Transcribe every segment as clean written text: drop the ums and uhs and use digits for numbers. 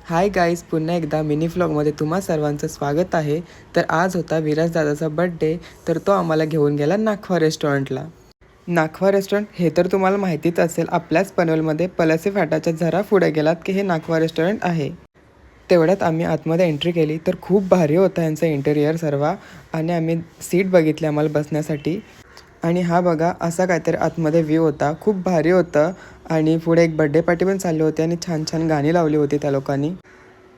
Hi guys, पुन्हा एकदा mini व्लॉगमध्ये तुम्हा सर्वांचं स्वागत आहे. तर आज होता विराज दादाचा बड्डे, तर तो आम्हाला घेऊन गेला नाखवा रेस्टॉरंटला. नाखवा रेस्टॉरंट हे तर तुम्हाला माहितीच असेल, आपल्याच पनवेलमध्ये पलासी फाटाच्या जरा पुढे गेलात की हे नाखवा रेस्टॉरंट आहे. तेवढ्यात आम्ही आतमध्ये एंट्री केली तर खूप भारी होता यांचं इंटेरियर सर्व, आणि आम्ही सीट बघितली आम्हाला बसण्यासाठी. आणि हा बघा असा काहीतरी आतमध्ये व्ह्यू होता, खूप भारी होतं. आणि पुढे एक बड्डे पार्टी पण चालली होती आणि छान छान गाणी लावली होती त्या लोकांनी.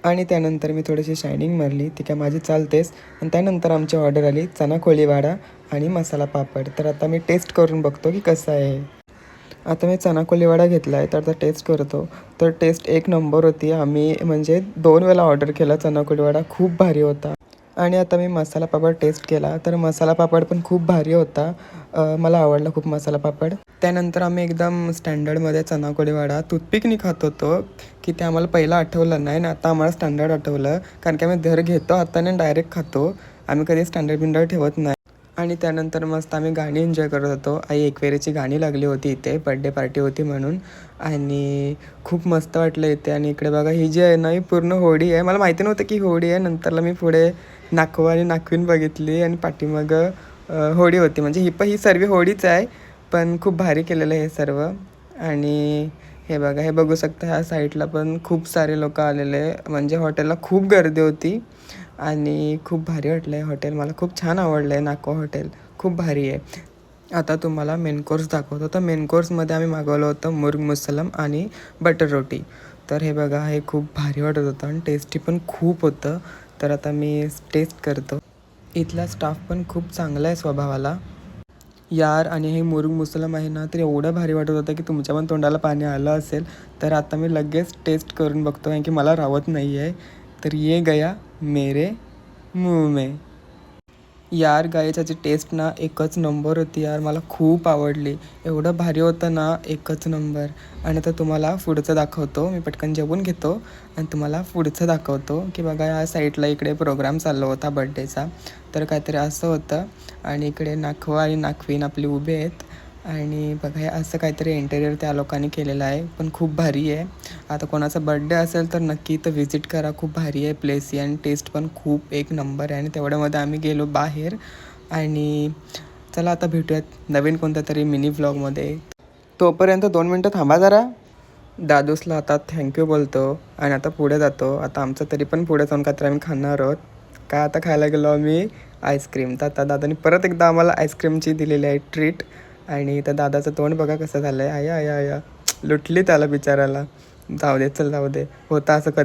आणि त्यानंतर मी थोडीशी शायनिंग मारली, ती काय माझी चालतेच. आणि त्यानंतर आमची ऑर्डर आली चना कोळीवाडा आणि मसाला पापड. तर आता मी टेस्ट करून बघतो की कसं आहे. आता मी चना कोळीवाडा घेतला आहे, तर आता टेस्ट करतो. तर टेस्ट एक नंबर होती. आम्ही म्हणजे 2 वेळा ऑर्डर केला चना कोळीवाडा, खूप भारी होता. आणि आता मी मसाला पापड टेस्ट केला, तर मसाला पापड पण खूप भारी होता. मला आवडला खूप मसाला पापड. त्यानंतर आम्ही एकदम स्टँडर्डमध्ये चना कोळीवाडा टूथपिकनी खात होतो, की ते आम्हाला पहिलं आठवलं नाही आणि आता आम्हाला स्टँडर्ड आठवलं. कारण की आम्ही धर घेतो हाताने डायरेक्ट खातो, आम्ही कधी स्टँडर्ड बिंडर्ड ठेवत नाही. आणि त्यानंतर मस्त आम्ही गाणी एन्जॉय करत होतो. आई एकवेरीची गाणी लागली होती इथे, बड्डे पार्टी होती म्हणून. आणि खूप मस्त वाटलं इथे. आणि इकडे बघा ही जी आहे ना, ही पूर्ण होडी आहे. मला माहिती नव्हतं की होडी आहे. नंतरला मी पुढे नाखवा आणि नाखवीन बघितली आणि पाठीमागं होडी होती. म्हणजे ही सर्व होडीच आहे, पण खूप भारी केलेलं आहे हे सर्व. आणि हे बघा, हे बघू शकता ह्या साईडला पण खूप सारे लोक आलेले, म्हणजे हॉटेलला खूप गर्दी होती. आणि खूप भारी वाटलं आहे हॉटेल, मला खूप छान आवडलं आहे नाखवा हॉटेल, खूप भारी आहे. आता तुम्हाला मेन कोर्स दाखवतो. तर मेन कोर्समध्ये आम्ही मागवलं होतं मुर्ग मुसलम आणि बटर रोटी. तर हे बघा, हे खूप भारी वाटत होतं आणि टेस्टी पण खूप होतं. तर आता मी टेस्ट करतो. इथला स्टाफ पण खूप चांगला आहे स्वभावाला यार. आणि हे मुर्ग मुसलम आहे ना, तर एवढं भारी वाटत होतं की तुमच्या पण तोंडाला पाणी आलं असेल. तर आता मी लगेच टेस्ट करून बघतो, कारण की मला राहत नाही आहे. तर ये गया मेरे मुंह में. यार गायच्याची टेस्ट ना एकच नंबर होती यार, मला खूप आवडली. एवढं भारी होतं ना, एकच नंबर. आणि आता तुम्हाला पुढचं दाखवतो. मी पटकन जेवून घेतो आणि तुम्हाला पुढचं दाखवतो की बघा, या साईडला इकडे प्रोग्राम चालला होता बड्डेचा. तर काहीतरी असं होतं. आणि इकडे नाखवा आणि नाखवीन आपली उभे आहेत. आणि बघा, हे असं काहीतरी इंटेरियर त्या लोकांनी केलेलं आहे, पण खूप भारी आहे. आता कोणाचा बड्डे असेल तर नक्की इथं व्हिजिट करा, खूप भारी आहे प्लेस आणि टेस्ट पण खूप एक नंबर आहे. आणि तेवढ्यामध्ये आम्ही गेलो बाहेर. आणि चला आता भेटूयात नवीन कोणत्या तरी मिनी व्लॉगमध्ये. तोपर्यंत 2 मिनटं थांबा जरा. दादूसला आता थँक्यू बोलतो आणि आता पुढे जातो. आता आमचं तरी पण पुढे जाऊन काहीतरी आम्ही खाणार आहोत. काय आता खायला गेलो आम्ही आईस्क्रीम. तर आता दादानी परत एकदा आम्हाला आईस्क्रीमची दिलेली आहे ट्रीट. आणि त्या दादाचं तोंड बघा कसं झालं आहे. आया आया आया, लुटली त्याला बिचाराला. जाऊ दे, चल जाऊ दे, होता असं कधी.